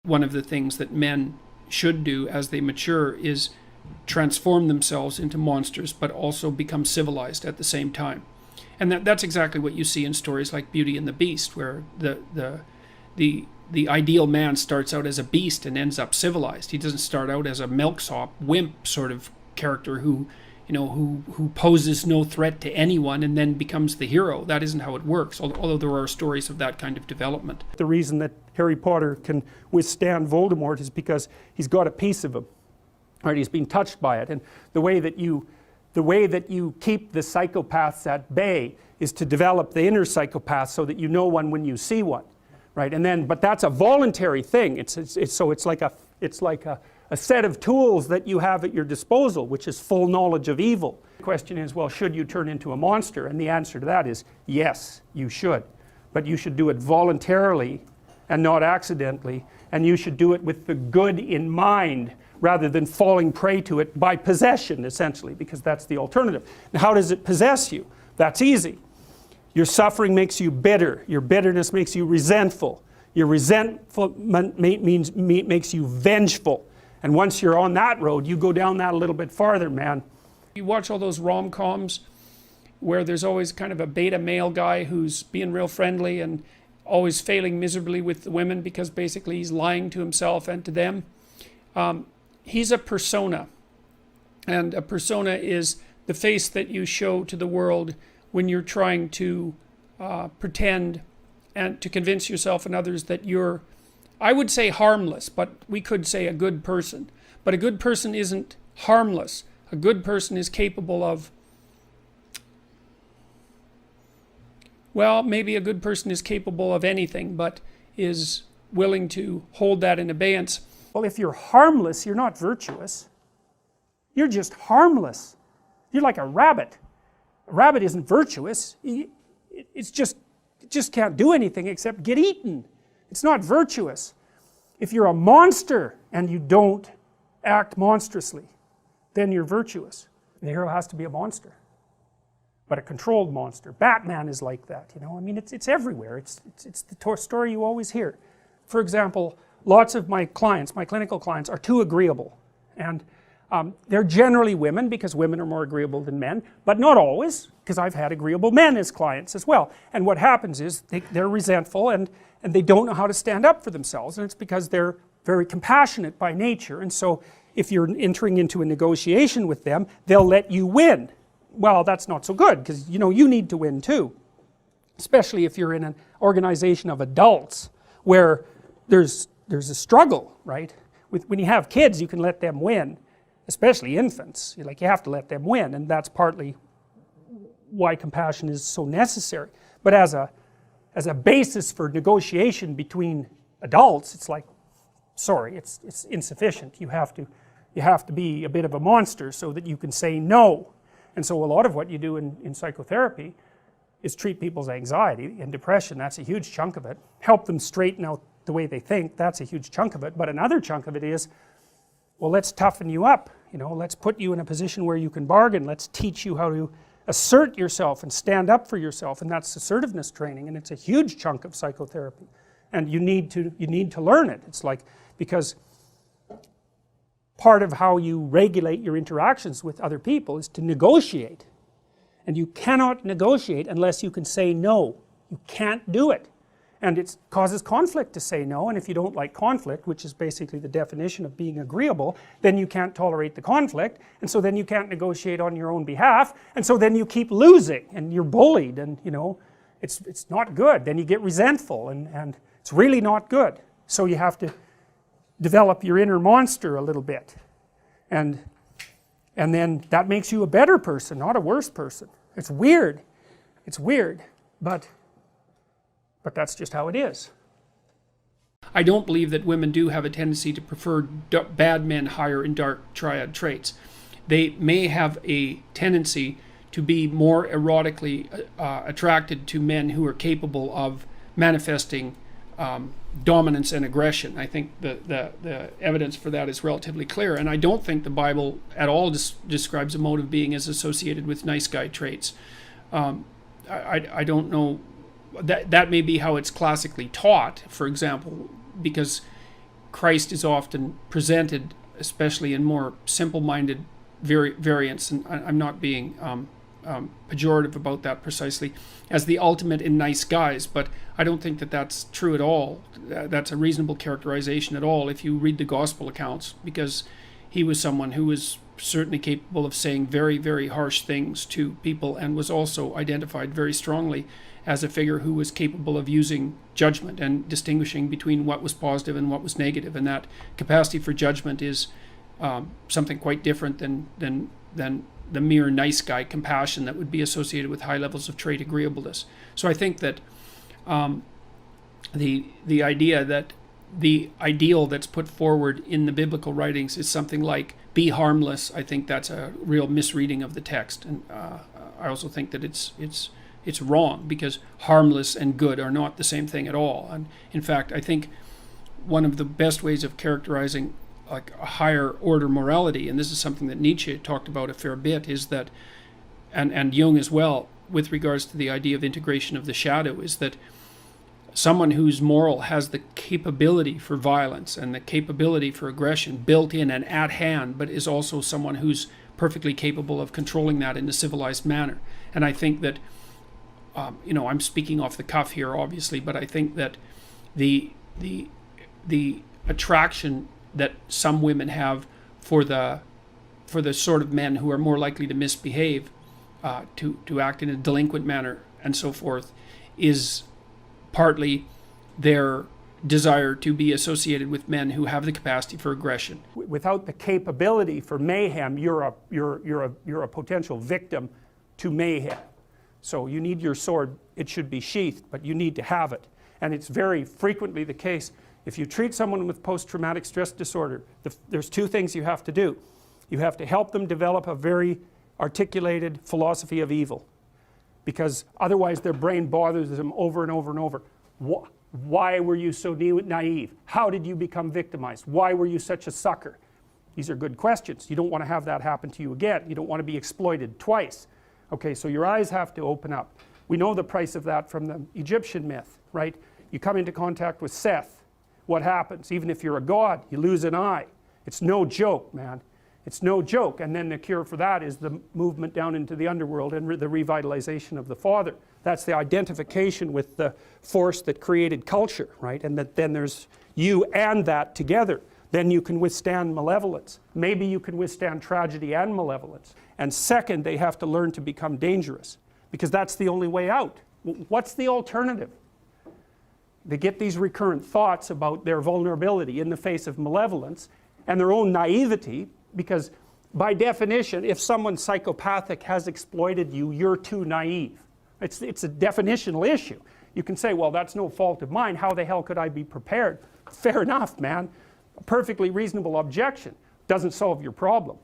One of the things that men should do as they mature is transform themselves into monsters, but also become civilized at the same time. And that's exactly what you see in stories like Beauty and the Beast, where the ideal man starts out as a beast and ends up civilized. He doesn't start out as a milksop, wimp sort of character who poses no threat to anyone and then becomes the hero. That isn't how it works, although there are stories of that kind of development. The reason that Harry Potter can withstand Voldemort is because he's got a piece of him, right? He's been touched by it, and the way that you keep the psychopaths at bay is to develop the inner psychopath so that you know one when you see one, right? And then, but that's a voluntary thing. It's like a set of tools that you have at your disposal, which is full knowledge of evil. The question is, well, should you turn into a monster? And the answer to that is yes, you should. But you should do it voluntarily and not accidentally, and you should do it with the good in mind rather than falling prey to it by possession, essentially, because that's the alternative. And how does it possess you? That's easy. Your suffering makes you bitter. Your bitterness makes you resentful. Your resentment makes you vengeful. And once you're on that road, you go down that a little bit farther, man. You watch all those rom-coms where there's always kind of a beta male guy who's being real friendly and always failing miserably with the women because basically he's lying to himself and to them. He's a persona. And a persona is the face that you show to the world when you're trying to pretend and to convince yourself and others that you're, I would say harmless, but we could say a good person. But a good person isn't harmless. A good person is capable of, well, maybe a good person is capable of anything, but is willing to hold that in abeyance. Well, if you're harmless, you're not virtuous. You're just harmless. You're like a rabbit. A rabbit isn't virtuous. It just can't do anything except get eaten. It's not virtuous. If you're a monster and you don't act monstrously, then you're virtuous. The hero has to be a monster, but a controlled monster. Batman is like that, you know. I mean, it's everywhere. It's the story you always hear. For example, lots of my clients, my clinical clients, are too agreeable, and they're generally women because women are more agreeable than men, but not always, because I've had agreeable men as clients as well. And what happens is they're resentful and they don't know how to stand up for themselves, and it's because they're very compassionate by nature. And so if you're entering into a negotiation with them, they'll let you win. Well, that's not so good, because you know you need to win too, especially if you're in an organization of adults where there's a struggle, right? When you have kids, you can let them win, especially infants. You have to let them win, and that's partly why compassion is so necessary. But as a basis for negotiation between adults, it's like, sorry, it's insufficient. You have to be a bit of a monster so that you can say no. And so a lot of what you do in psychotherapy is treat people's anxiety and depression. That's a huge chunk of it. Help them straighten out the way they think. That's a huge chunk of it. But another chunk of it is, well, let's toughen you up. You know, let's put you in a position where you can bargain. Let's teach you how to assert yourself and stand up for yourself, and that's assertiveness training, and it's a huge chunk of psychotherapy. And you need to learn it. It's like, because part of how you regulate your interactions with other people is to negotiate. And you cannot negotiate unless you can say no. You can't do it. And it causes conflict to say no, and if you don't like conflict, which is basically the definition of being agreeable, then you can't tolerate the conflict, and so then you can't negotiate on your own behalf, and so then you keep losing, and you're bullied, and you know, it's not good. Then you get resentful, and it's really not good. So you have to develop your inner monster a little bit, and then that makes you a better person, not a worse person. It's weird, but that's just how it is. I don't believe that women do have a tendency to prefer bad men higher in dark triad traits. They may have a tendency to be more erotically attracted to men who are capable of manifesting dominance and aggression. I think the evidence for that is relatively clear, and I don't think the Bible at all describes a mode of being as associated with nice guy traits. I don't know. That may be how it's classically taught, for example, because Christ is often presented, especially in more simple-minded variants, and I'm not being pejorative about that precisely, as the ultimate in nice guys, but I don't think that that's true at all. That's a reasonable characterization at all if you read the gospel accounts, because he was someone who was certainly capable of saying very, very harsh things to people, and was also identified very strongly as a figure who was capable of using judgment and distinguishing between what was positive and what was negative. And that capacity for judgment is something quite different than the mere nice guy compassion that would be associated with high levels of trait agreeableness. So I think that the idea that the ideal that's put forward in the biblical writings is something like be harmless, I think that's a real misreading of the text. And I also think that it's wrong, because harmless and good are not the same thing at all. And in fact, I think one of the best ways of characterizing like a higher order morality, and this is something that Nietzsche talked about a fair bit, is that, and Jung as well, with regards to the idea of integration of the shadow, is that someone who's moral has the capability for violence and the capability for aggression built in and at hand, but is also someone who's perfectly capable of controlling that in a civilized manner. And I think that, I'm speaking off the cuff here, obviously, but I think that the attraction that some women have for the sort of men who are more likely to misbehave, to act in a delinquent manner and so forth, is partly their desire to be associated with men who have the capacity for aggression. Without the capability for mayhem, you're a potential victim to mayhem. So you need your sword. It should be sheathed, but you need to have it. And it's very frequently the case. If you treat someone with post-traumatic stress disorder, there's two things you have to do. You have to help them develop a very articulated philosophy of evil, because otherwise their brain bothers them over and over and over. Why were you so naive? How did you become victimized? Why were you such a sucker? These are good questions. You don't want to have that happen to you again. You don't want to be exploited twice. Okay, so your eyes have to open up. We know the price of that from the Egyptian myth, right? You come into contact with Seth. What happens? Even if you're a god, you lose an eye. It's no joke, man. It's no joke. And then the cure for that is the movement down into the underworld and the revitalization of the Father. That's the identification with the force that created culture, right? And that then there's you and that together. Then you can withstand malevolence. Maybe you can withstand tragedy and malevolence. And second, they have to learn to become dangerous, because that's the only way out. What's the alternative? They get these recurrent thoughts about their vulnerability in the face of malevolence and their own naivety, because by definition, if someone psychopathic has exploited you, you're too naive. It's a definitional issue. You can say, well, that's no fault of mine. How the hell could I be prepared? Fair enough, man. A perfectly reasonable objection. Doesn't solve your problem,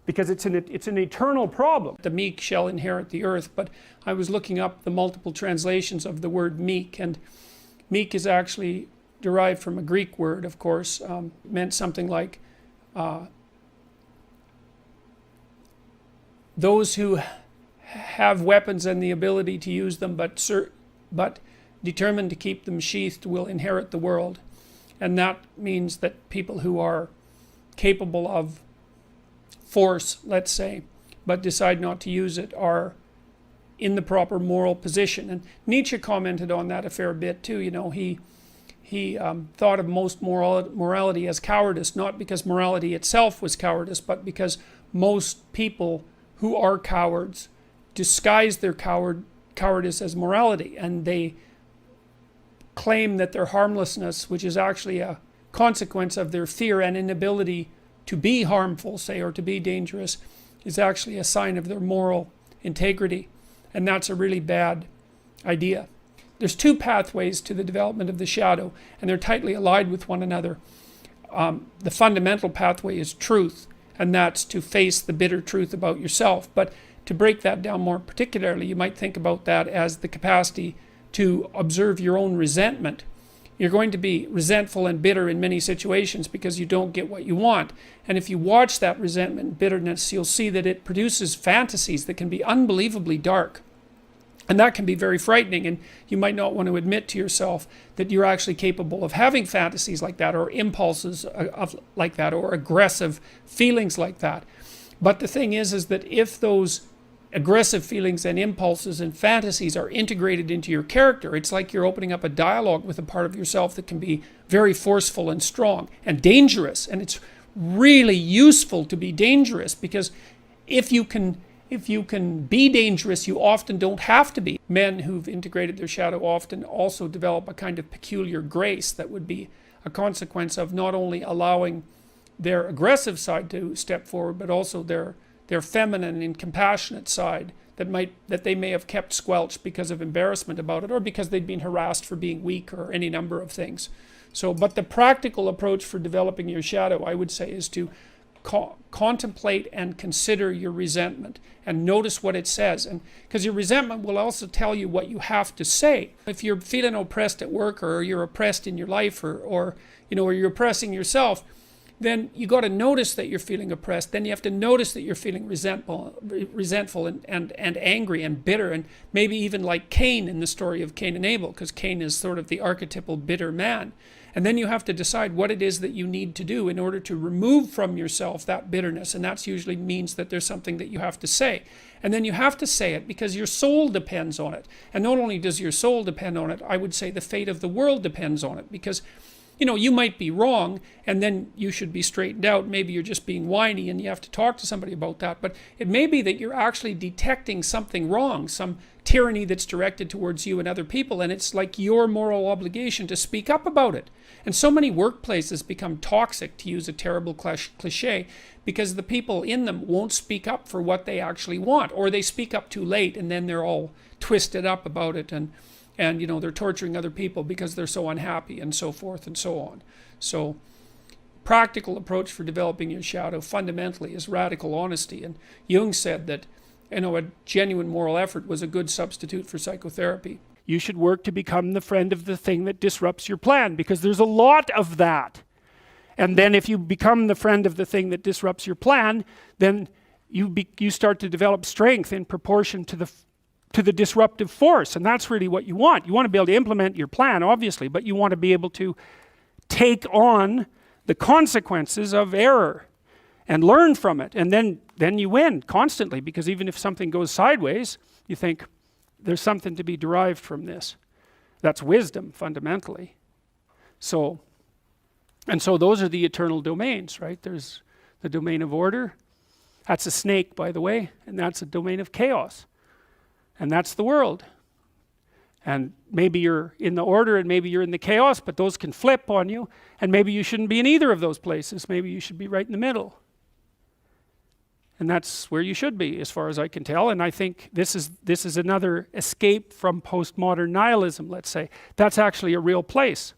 because it's an eternal problem. The meek shall inherit the earth, but I was looking up the multiple translations of the word meek, and meek is actually derived from a Greek word, of course, meant something like those who have weapons and the ability to use them, but determined to keep them sheathed, will inherit the world. And that means that people who are capable of force, let's say, but decide not to use it, are in the proper moral position. And Nietzsche commented on that a fair bit too. He thought of most morality as cowardice, not because morality itself was cowardice, but because most people who are cowards disguise their cowardice as morality, and they claim that their harmlessness, which is actually a consequence of their fear and inability to be harmful, say, or to be dangerous, is actually a sign of their moral integrity. And that's a really bad idea. There's two pathways to the development of the shadow, and they're tightly allied with one another. The fundamental pathway is truth, and that's to face the bitter truth about yourself. But to break that down more particularly, you might think about that as the capacity to observe your own resentment. You're going to be resentful and bitter in many situations because you don't get what you want. And if you watch that resentment and bitterness, you'll see that it produces fantasies that can be unbelievably dark. And that can be very frightening, and you might not want to admit to yourself that you're actually capable of having fantasies like that, or impulses like that, or aggressive feelings like that. But the thing is that if those aggressive feelings and impulses and fantasies are integrated into your character, it's like you're opening up a dialogue with a part of yourself that can be very forceful and strong and dangerous. And it's really useful to be dangerous, because if you can be dangerous, you often don't have to be. Men who've integrated their shadow often also develop a kind of peculiar grace that would be a consequence of not only allowing their aggressive side to step forward, but also their feminine and compassionate side that they may have kept squelched because of embarrassment about it, or because they'd been harassed for being weak, or any number of things. So, but the practical approach for developing your shadow, I would say, is to contemplate and consider your resentment and notice what it says. And because your resentment will also tell you what you have to say. If you're feeling oppressed at work, or you're oppressed in your life, or you're oppressing yourself, then you got to notice that you're feeling oppressed. Then you have to notice that you're feeling resentful and angry and bitter, and maybe even like Cain in the story of Cain and Abel, because Cain is sort of the archetypal bitter man. And then you have to decide what it is that you need to do in order to remove from yourself that bitterness. And that usually means that there's something that you have to say. And then you have to say it because your soul depends on it. And not only does your soul depend on it, I would say the fate of the world depends on it. Because, you might be wrong, and then you should be straightened out. Maybe you're just being whiny and you have to talk to somebody about that. But it may be that you're actually detecting something wrong, some tyranny that's directed towards you and other people, and it's like your moral obligation to speak up about it. And so many workplaces become toxic, to use a terrible cliche, because the people in them won't speak up for what they actually want, or they speak up too late, and then they're all twisted up about it, and they're torturing other people because they're so unhappy, and so forth and so on. So practical approach for developing your shadow fundamentally is radical honesty. And Jung said that a genuine moral effort was a good substitute for psychotherapy. You should work to become the friend of the thing that disrupts your plan, because there's a lot of that. And then if you become the friend of the thing that disrupts your plan, then you start to develop strength in proportion to the disruptive force. And that's really what you want. You want to be able to implement your plan, obviously, but you want to be able to take on the consequences of error and learn from it. And then you win constantly, because even if something goes sideways, you think, there's something to be derived from this. That's wisdom, fundamentally. So those are the eternal domains, right? There's the domain of order. That's a snake, by the way, and that's a domain of chaos. And that's the world. And maybe you're in the order and maybe you're in the chaos, but those can flip on you, and maybe you shouldn't be in either of those places. Maybe you should be right in the middle. And that's where you should be, as far as I can tell. And I think this is another escape from postmodern nihilism, let's say. That's actually a real place.